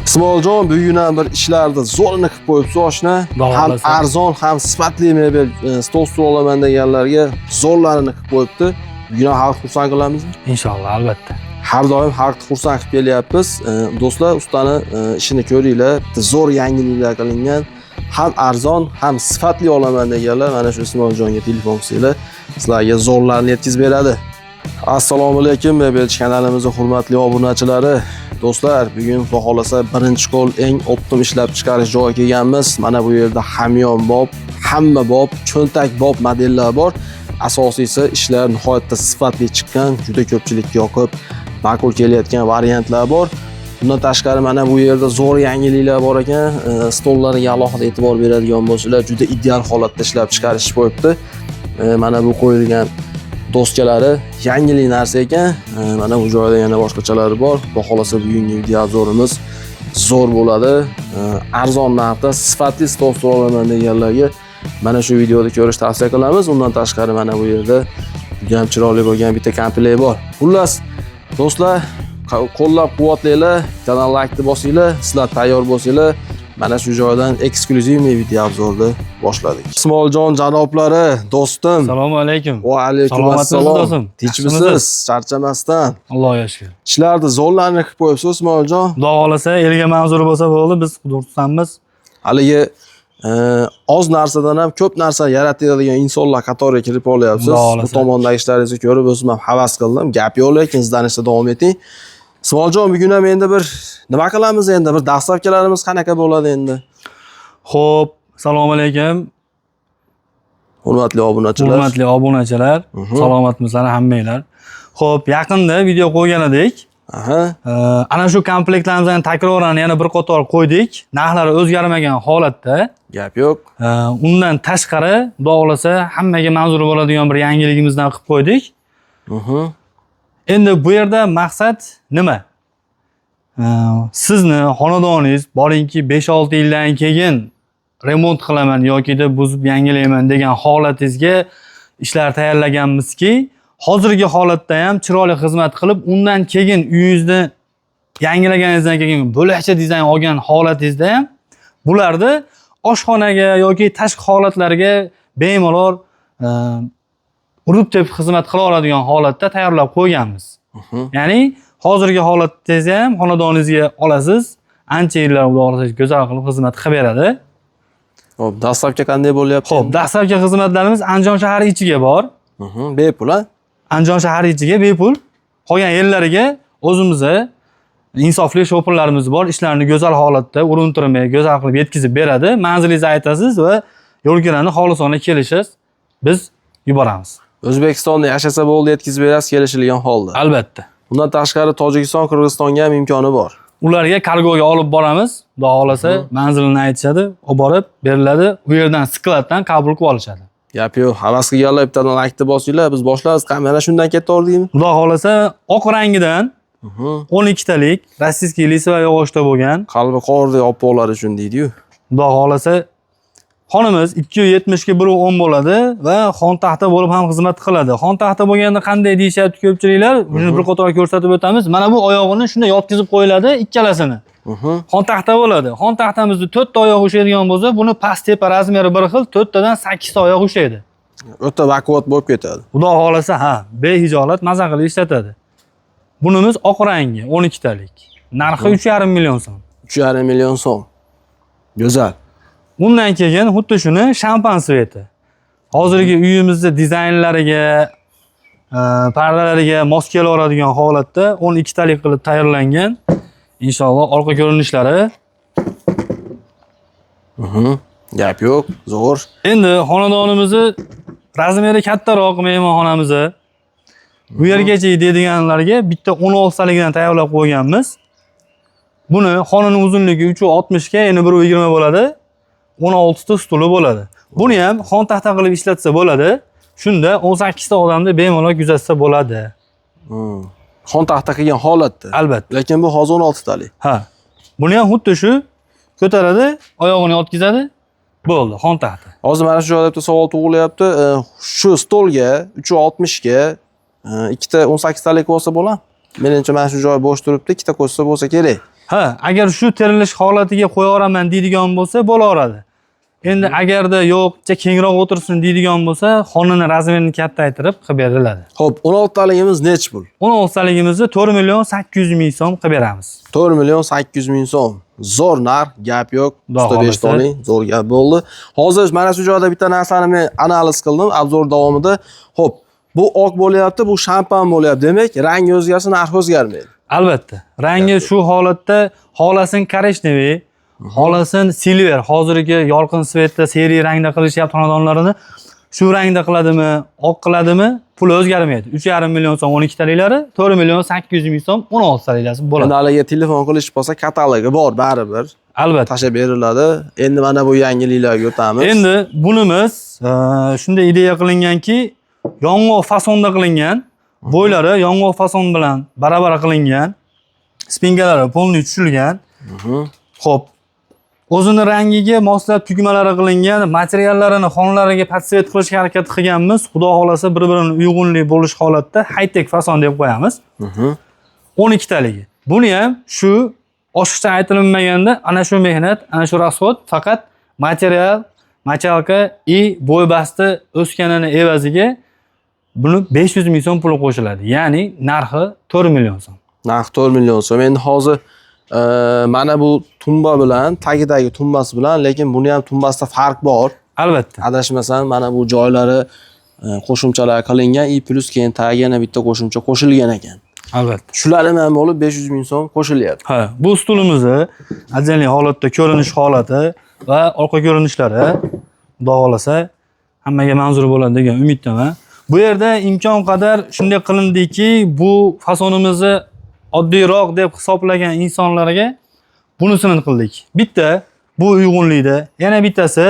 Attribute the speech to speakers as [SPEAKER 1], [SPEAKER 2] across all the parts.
[SPEAKER 1] Ismoiljon, bugun ham bir ishlarni zo'rini qilib qo'yibsiz oshna. Ham arzon, ham sifatli mebel stol stul olaman deganlarga zo'rlarini qilib qo'yibdi. Bugun ham xalq xursand qilamizmi?
[SPEAKER 2] Inshaalloh, albatta.
[SPEAKER 1] Har doim xalqni xursand qilib kelyapmiz. Do'stlar, ustani ishini ko'ringlar. Zo'r yangiliklar qilingan. Ham arzon, ham sifatli olaman deganlar mana shu Ismoiljonga telefon qilsanglar, sizlarga zo'rlarni yetkazib beradi. Assalomu alaykum, Mebelchi kanalimizning hurmatli obunachilari. Do'stlar, bugun xudo xolasa birinchi qo'l eng optim ishlab chiqarish joyiga kelganmiz. Mana bu yerda hamyon bob, hamma bob, cho'ntak bob modellar bor. Asosiysi ishlar nihoyatda sifatli chiqqan, juda ko'pchilikka yoqib, ma'qul kelayotgan variantlar bor. Bundan tashqari mana bu yerda zo'r yangiliklar bor ekan. Stollariga alohida e'tibor beradigan bo'lsalar, juda ideal holatda ishlab chiqarish qo'yibdi. Mana bu qo'yilgan do'stkalari yangilik narsa ekan. Mana bu joyda yana boshqachalari bor. Xudo xolasa bugungi videoobzorimiz zo'r bo'ladi. Arzon narxda sifatli stol olaman deganlarga mana shu videoda ko'rish tavsiya qilamiz. Undan tashqari mana bu yerda juda ham chiroyli bo'lgan bitta komplekt bor. Xullas, do'stlar, qo'llab-quvvatlanglar, kanal like'ni bosinglar, sizlar tayyor bo'lsanglar, mana shu joydan eksklyuzivniy video obzorni boshladik. Ismoiljon janoblari, do'stim.
[SPEAKER 2] Assalomu alaykum.
[SPEAKER 1] Va alaykum assalom. Tinchmisiz? Charchamasdan.
[SPEAKER 2] Allohga shukr.
[SPEAKER 1] Ishlarni zo'rlarni qilib qo'yibsiz, Ismoiljon.
[SPEAKER 2] Xudo xolasa, elga manzur bo'lsa bo'ldi, biz xursandmiz.
[SPEAKER 1] Haligi oz narsadan ham ko'p narsa yaratadigan insonlar qatoriga kirib olyapsiz. Bu tomondagi ishlaringizni ko'rib o'zim ham havas qildim. Gap yo'q, lekin izlanishda davom eting. Ismoiljon, bugun ham endi bir nima qilamiz endi? Bir dastavkalarimiz qanaqa bo'ladi endi?
[SPEAKER 2] Xo'p, assalomu alaykum.
[SPEAKER 1] Hurmatli obunachilar.
[SPEAKER 2] Hurmatli obunachilar, salomatmisizlar hammanglar. Xo'p, yaqinda video qo'ygan edik. Ana shu komplektlarimizni takroran yana bir qator qo'ydik. Narxlari o'zgarmagan holatda.
[SPEAKER 1] Gap yo'q.
[SPEAKER 2] Undan tashqari, xudo xolasa, hammaga manzur bo'ladigan bir yangiligimizdan qilib qo'ydik. Endi bu yerda maqsad nima? Sizni xonadoningiz boringki 5-6 yildan keyin remont qilaman yoki da buzib yangilayman degan holatingizga ishlar tayyorlaganmizki, hozirgi holatda ham chiroyli xizmat qilib, undan keyin uyingizni yangilaganingizdan keyin bo'lakcha dizayn olgan holatingizda ham bularni oshxonaga yoki tashqi holatlarga bemalol urib-tepib xizmat qila oladigan holatda tayyorlab qo'yganmiz. Ya'ni hozirgi holatda ham xonadoningizga olasiz, ancha yillar xudo xolasa go'zal qilib xizmat qilib beradi.
[SPEAKER 1] Xo'p, dastavka qanday bo'lyapti?
[SPEAKER 2] Xo'p, dastavka xizmatlarimiz Andijon shahri ichiga bor.
[SPEAKER 1] Bepul, ha?
[SPEAKER 2] Andijon shahri ichiga bepul. Qolgan yerlariga o'zimizga insofli shopirlarimiz bor. Ishlarni go'zal holatda, urintirmay, go'zal qilib yetkazib beradi. Manzilingizni aytasiz va yo'lkirani xolisona kelishsiz, biz yuboramiz.
[SPEAKER 1] O'zbekistonda yashasa bo'ldi, yetkazib berasiz kelishilgan holda.
[SPEAKER 2] Albatta.
[SPEAKER 1] Bundan tashqari Tojikiston, Qirg'izistonga ham imkoni bor.
[SPEAKER 2] Ularga kargoga olib boramiz. Xudo xolasa, manzilini aytishadi, olib borib beriladi. U yerdan skladdan qabul qilib olishadi.
[SPEAKER 1] Gap yo'q, havas qilganlar bittadan like'ni bosinglar, biz boshlaymiz. Mana shundan ketaverdikmi?
[SPEAKER 2] Xudo xolasa, oq rangidan 12 talik rossiyskiy lisva yog'ochda bo'lgan.
[SPEAKER 1] Qalbi qordek oppoqlar uchun deydi-yu.
[SPEAKER 2] Xudo xolasa, xonamiz 270 ga 110 bo'ladi va xon taxta bo'lib ham xizmat qiladi. Xon taxta bo'lganda qanday deyishyapti ko'pchiliklar? Buni bir qator ko'rsatib o'tamiz. Mana bu oyog'ini shunday yotkizib qo'yiladi, ikkalasini. Xon taxta bo'ladi. Xon taxtamizni 4 ta oyoq ushlaydigan bo'lsa, buni past tepa razmeri bir xil, 4 tadan 8 ta oyoq ushlaydi.
[SPEAKER 1] O'ta baquvvat bo'lib ketadi.
[SPEAKER 2] Xudo xolasa, behijolat maza qilib ishlatadi. Bunimiz oq rangi, 12 talik. Narxi 3,5 million so'm.
[SPEAKER 1] 3,5 million so'm. Go'zal.
[SPEAKER 2] Undan keyin xuddi shuni shampan sveti. Hozirgi uyimizda dizaynlariga, pardalariga mos kelaveradigan holatda 12 talik qilib tayyorlangan. Inshaalloh orqa ko'rinishlari.
[SPEAKER 1] Gap yo'q, zo'r.
[SPEAKER 2] Endi xonadonimizni razmeri kattaroq mehmonxonamizni bu yergacha deydiganlarga bitta 16 talikdan tayyorlab qo'yganmiz. Buni xonaning uzunligi 3.60 ga, endi 1.20 bo'ladi. 16 ta stuli bo'ladi. Buni ham xon taxta qilib ishlatsa bo'ladi. Shunda 18 ta odamni bemalol kuzatsa bo'ladi.
[SPEAKER 1] Xon taxta qilgan holatda.
[SPEAKER 2] Albatta.
[SPEAKER 1] Lekin bu hozir 16 talik.
[SPEAKER 2] Buni ham xuddi shu ko'taradi, oyog'ini yotkizadi. Bo'ldi, xon taxta.
[SPEAKER 1] Hozir mana shu joyda savol tug'ilyapti. Shu stolga 3.60 ga ikkita 18 talik bo'lsa bo'ladimi? Menimcha mana shu joy bo'sh turibdi, ikkita qo'shsa bo'lsa kerak.
[SPEAKER 2] Ha, agar shu terilish holatiga qo'yaveraman deydigan bo'lsa, bo'laveradi. Endi agarda yo'q, kengroq o'tirsin deydigan bo'lsa, xonani razmerini kattaytirib qilib beriladi.
[SPEAKER 1] Xo'p, 16 taligimiz nech pul?
[SPEAKER 2] 16 taligimizni 4 million 800 ming so'm qilib beramiz.
[SPEAKER 1] 4 million 800 ming so'm. Zo'r narx, gap yo'q.
[SPEAKER 2] Xudo
[SPEAKER 1] Usta 5
[SPEAKER 2] xohlasa.
[SPEAKER 1] to'ling, zo'r gap bo'ldi. Hozir mana shu joyda bitta narsani men analiz qildim, obzor davomida. Xo'p, bu oq bo'lyapti, bu shampan bo'lyapti. Demak, rang o'zgarsa, narx o'zgarmaydi.
[SPEAKER 2] Albatta. Rangi shu holatda xolasin koreshneviy, xolasin silver, hozirgi yorqin svetda seriya rangda qilishyapti xonadonlarini. Shu rangda qiladimi, oq qiladimi, pul o'zgarmaydi. 3,5 million so'm 12 taliklari, 4 million 800 ming so'm 16 taliklasi bo'ladi.
[SPEAKER 1] Endi haliga telefon qilish bo'lsa, katalogi bor baribir.
[SPEAKER 2] Albatta.
[SPEAKER 1] Tashab beriladi. Endi mana bu yangiliklarga o'tamiz.
[SPEAKER 2] Endi bunimiz shunday ideya qilinganki, yong'oq fasonda qilingan, bo'ylari yong'oq fason bilan baravar qilingan, spingalari polniy tushilgan. Xo'p. O'zini rangiga moslab tugmalari qilingan, materiallarini xonalariga podsvet qilishga harakat qilganmiz. Xudo xolasa bir-birini uyg'unlik bo'lish holatda high-tech fason deb qo'yamiz. 12 taligi. Buni ham shu oshiqcha aytilmaganda ana shu mehnat, ana shu rasxod faqat material, machalka bo'y basti o'sganini evaziga buni 500 ming so'm puli qo'shiladi. Ya'ni narxi 4 million so'm.
[SPEAKER 1] Narx 4 million so'm. Endi hozir mana bu tumba bilan, tagidagi tumbasi bilan, lekin buni ham tumbasida farq bor.
[SPEAKER 2] Albatta.
[SPEAKER 1] Adashmasam, mana bu joylari qo'shimchalar qilingan, plus keyin tagiga yana bitta qo'shimcha qo'shilgan ekan.
[SPEAKER 2] Albatta.
[SPEAKER 1] Shular ham bo'lib 500 ming so'm qo'shilyapti.
[SPEAKER 2] Ha, bu stulimizni ajali holatda ko'rinish holati va orqa ko'rinishlari xudo xolasa hammaga manzur bo'ladi degan umiddaman. Bu yerda imkon qadar shunday qilindiki, bu fasonimizni oddiyroq deb hisoblagan insonlarga bunisini qildik. Bitta bu uyg'unlikda, yana bittasi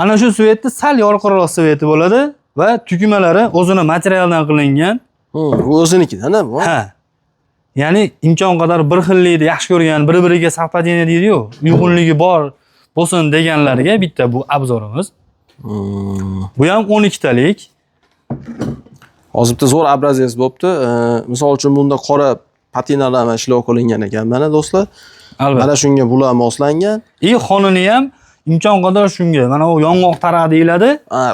[SPEAKER 2] ana shu svetni sal yorqinroq sveti bo'ladi va tugmalari o'zini materialdan qilingan.
[SPEAKER 1] Bu o'zinikida-da bu.
[SPEAKER 2] Ha. Ya'ni imkon qadar bir xillikni yaxshi ko'rgan, bir-biriga совпадение deydi-yu, uyg'unligi bor bo'lsin deganlarga bitta bu obzorimiz. Bu ham 12 talik.
[SPEAKER 1] Hozir bitta zo'r obrazes bo'libdi. Misol uchun bunda qora patinalar ham ishlov qilingan ekan, mana do'stlar.
[SPEAKER 2] Albatta.
[SPEAKER 1] Mana shunga bular moslangan.
[SPEAKER 2] Xonini ham imkon qadar shunga, mana u yong'oq taraq deyiladi.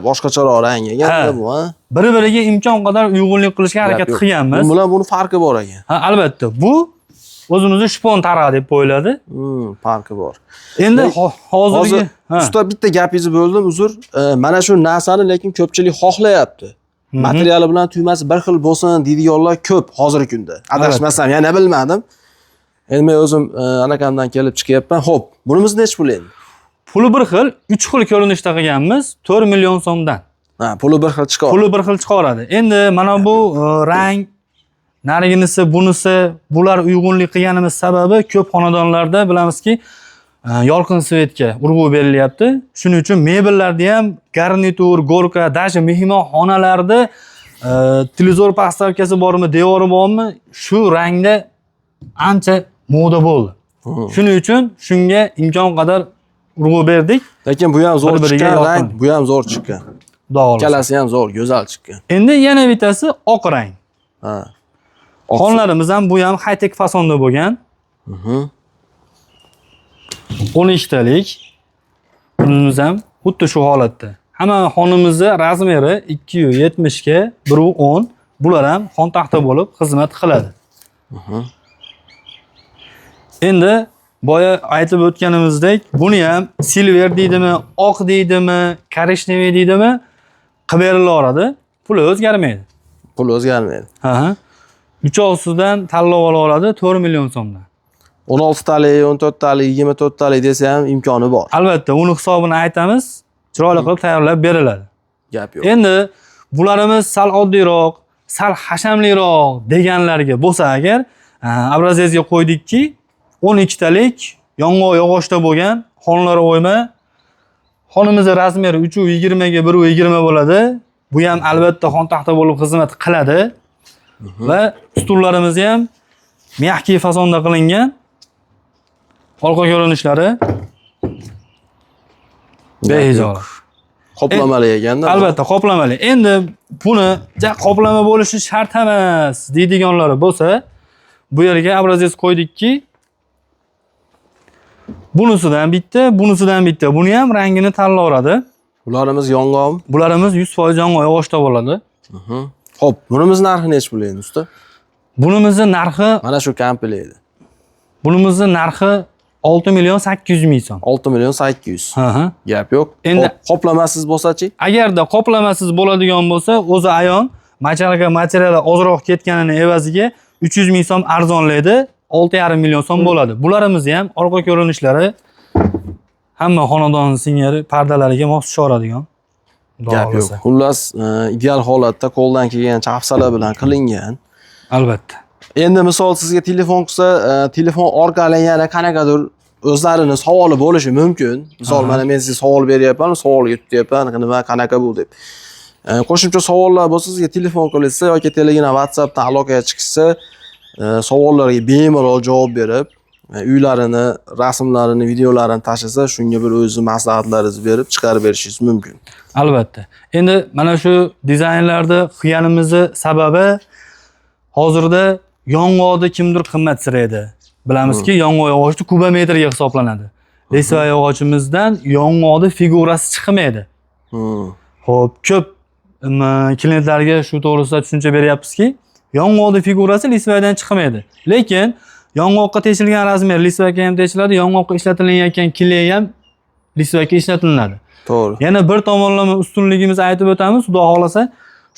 [SPEAKER 1] Boshqacharoq rang ekan bu, ha.
[SPEAKER 2] Bir-biriga imkon qadar uyg'unlik qilishga harakat qilganmiz.
[SPEAKER 1] Bu bilan buni farqi bor ekan.
[SPEAKER 2] Ha, albatta. Bu o'zimizning shipon taraq deb qo'yiladi.
[SPEAKER 1] Farqi bor.
[SPEAKER 2] Endi hozirgi
[SPEAKER 1] usta bitta gapingizni bo'ldim, uzr. Mana shu narsani lekin ko'pchilik xohlayapti. Materiali bilan tugmasi bir xil bo'lsin deydiganlar ko'p hozirgi kunda. Adashmasam, yana bilmadim. Endi men o'zim anakamdan kelib chiqyapman. Xo'p, bunimiz nech pul endi?
[SPEAKER 2] Puli bir xil, 3 xil ko'rinishda qilganmiz, 4 million so'mdan.
[SPEAKER 1] Ha, puli bir xil chiqadi.
[SPEAKER 2] Puli bir xil chiqaradi. Endi mana bu rang, nariginisi, bunisi, bular uyg'unlik qilganimiz sababi ko'p xonadonlarda bilamizki, yorqin svetga urg'u berilyapti. Shuning uchun mebellarda ham garnitur, gorka, даже mehmonxonalarda televizor postavkasi bormi, devori bormi, shu rangda ancha moda bo'ldi. Shuning uchun shunga imkon qadar urg'u berdik.
[SPEAKER 1] Lekin bu ham zo'r chiqqan rang, bu ham zo'r chiqqan.
[SPEAKER 2] Xudo xolasa.
[SPEAKER 1] Ikkalasi ham zo'r, go'zal chiqqan.
[SPEAKER 2] Endi yana bittasi oq rang.
[SPEAKER 1] Ha.
[SPEAKER 2] Xonlarimiz ham bu ham high-tech fasonda bo'lgan. 12 talik. Bunimiz ham xuddi shu holatda. Hamma xonimizni razmeri 270 ga 110. Bular ham xon taxta bo'lib xizmat qiladi. Endi boya aytib o'tganimizdek, buni ham silver deydimi, oq deydimi, koreshneviy deydimi, qilib berilaveradi. Puli o'zgarmaydi.
[SPEAKER 1] Pul o'zgarmaydi.
[SPEAKER 2] Ha. Uchovsidan tanlab olaveradi 4 million so'mdan.
[SPEAKER 1] 16 talik, 14 talik, 24 talik desa ham imkoni bor.
[SPEAKER 2] Albatta, uni hisobini aytamiz, chiroyli qilib tayyorlab beriladi.
[SPEAKER 1] Gap yo'q.
[SPEAKER 2] Endi bularimiz sal oddiyroq, sal hashamliroq deganlarga bo'lsa agar, obrazezga qo'ydikki, 12 talik yong'oq yog'ochda bo'lgan, xonlari o'yma. Xonimizning razmeri 320 ga 120 bo'ladi. Bu ham albatta xon taxta bo'lib xizmat qiladi. Va stullarimiz ham mягкий fasonda qilingan. Orqa ko'rinishlari behisob.
[SPEAKER 1] Qoplamali ekanda.
[SPEAKER 2] Albatta, qoplamali. Endi buni qoplama bo'lishi shart emas deydiganlar bo'lsa, bu yerga obrazes qo'ydikki, Bunisidan bitta, bunisidan bitta. Buni ham rangini tanlaveradi.
[SPEAKER 1] Bularimiz yong'oqmi?
[SPEAKER 2] Bularimiz 100% yong'oq yog'ochda bo'ladi.
[SPEAKER 1] Xo'p, bunimiz narxi necha bo'ladi usta?
[SPEAKER 2] Bunimizni narxi,
[SPEAKER 1] Mana shu komplekt.
[SPEAKER 2] bunimizni narxi 6 million 800 ming so'm.
[SPEAKER 1] 6 million 800.
[SPEAKER 2] Ha.
[SPEAKER 1] Gap yo'q.
[SPEAKER 2] Endi-
[SPEAKER 1] Qoplamasiz bo'lsa-chi?
[SPEAKER 2] Agarda qoplamasiz bo'ladigan bo'lsa, o'zi ayon machalga material ozroq ketganini evaziga 300 ming so'm arzonlaydi, 6,5 million so'm bo'ladi. Bularimiz ham orqa ko'rinishlari hamma xonadon singari pardalariga mos tushadigan.
[SPEAKER 1] Gap yo'q. Xullas, ideal holatda qo'ldan kelgan chapsalar bilan qilingan.
[SPEAKER 2] Albatta.
[SPEAKER 1] Endi misol sizga telefon qilsa, telefon orqali yana qanaqadir o'zlarini savoli bo'lishi mumkin. Misol mana men sizga savol beryapman, savol yutyapman, nima qanaqa bu deb. Qo'shimcha savollar bo'lsa sizga telefon qilsa yoki Telegram, WhatsAppdan aloqaga chiqsa, savollarga bemalol javob berib, uylarini, rasmlarini, videolarini tashlasa, shunga bir o'zi maslahatlaringizni berib chiqarib berishingiz mumkin.
[SPEAKER 2] Albatta. Endi mana shu dizaynlarda qilganimizni sababi hozirda yong'oqni kimdir qimmatsiraydi. Bilamizki, yong'oq yog'ochi kubometrga hisoblanadi. Lesva yog'ochimizdan yong'oqni figurasi chiqmaydi. Xo'p, ko'p klientlarga shu to'g'risida tushuncha beryapmizki, yong'oqni figurasi lesvadan chiqmaydi. Lekin yong'oqqa teshilgan razmer lesvaga ham teshiladi, yong'oqqa ishlatilayotgan kley ham lesvaga ishlatiladi.
[SPEAKER 1] To'g'ri.
[SPEAKER 2] Yana bir tomonlama ustunligimizni aytib o'tamiz, xudo xolasa,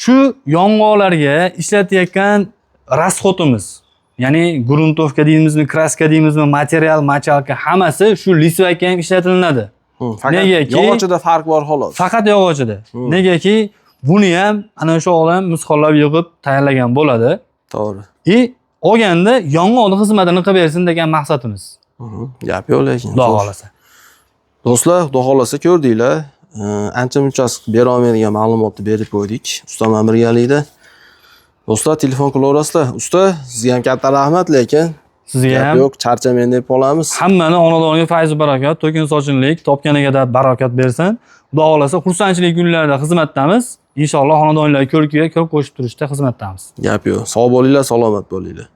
[SPEAKER 2] shu yong'oqlarga ishlatayotgan rasxotimiz, ya'ni gruntovka deymizmi, kraska deymizmi, material, machalka hammasi shu lesvaga ham ishlatilinadi.
[SPEAKER 1] Faqat yog'ochida farq bor xolos.
[SPEAKER 2] Faqat yog'ochida. Negaki, buni ham ana shu odam misqollab yig'ib tayyorlagan bo'ladi.
[SPEAKER 1] To'g'ri.
[SPEAKER 2] Olganda yong'oqni xizmatini qilib bersin degan maqsadimiz.
[SPEAKER 1] Gap yo'q lekin.
[SPEAKER 2] Xudo xolasa.
[SPEAKER 1] Do'stlar, xudo xolasa ko'rdinglar. Ancha-muncha bera olmaydigan ma'lumotni berib qo'ydik. Usta bilan birgalikda. Do'stlar, telefon qilaverasizlar. Usta, sizga ham katta rahmat, lekin
[SPEAKER 2] Sizga ham
[SPEAKER 1] yo'q, charchamen deb qolamiz.
[SPEAKER 2] hammani xonadoniga fayz barokat, to'kin sochinlik, topganiga da barokat bersin. Xudo xolasa xursandchilik kunlarida xizmatdamiz. Inshaalloh xonadonlar ko'rkiga ko'p qo'shib turishda xizmatdamiz.
[SPEAKER 1] Gap yo'q. Sog' bo'linglar, salomat bo'linglar.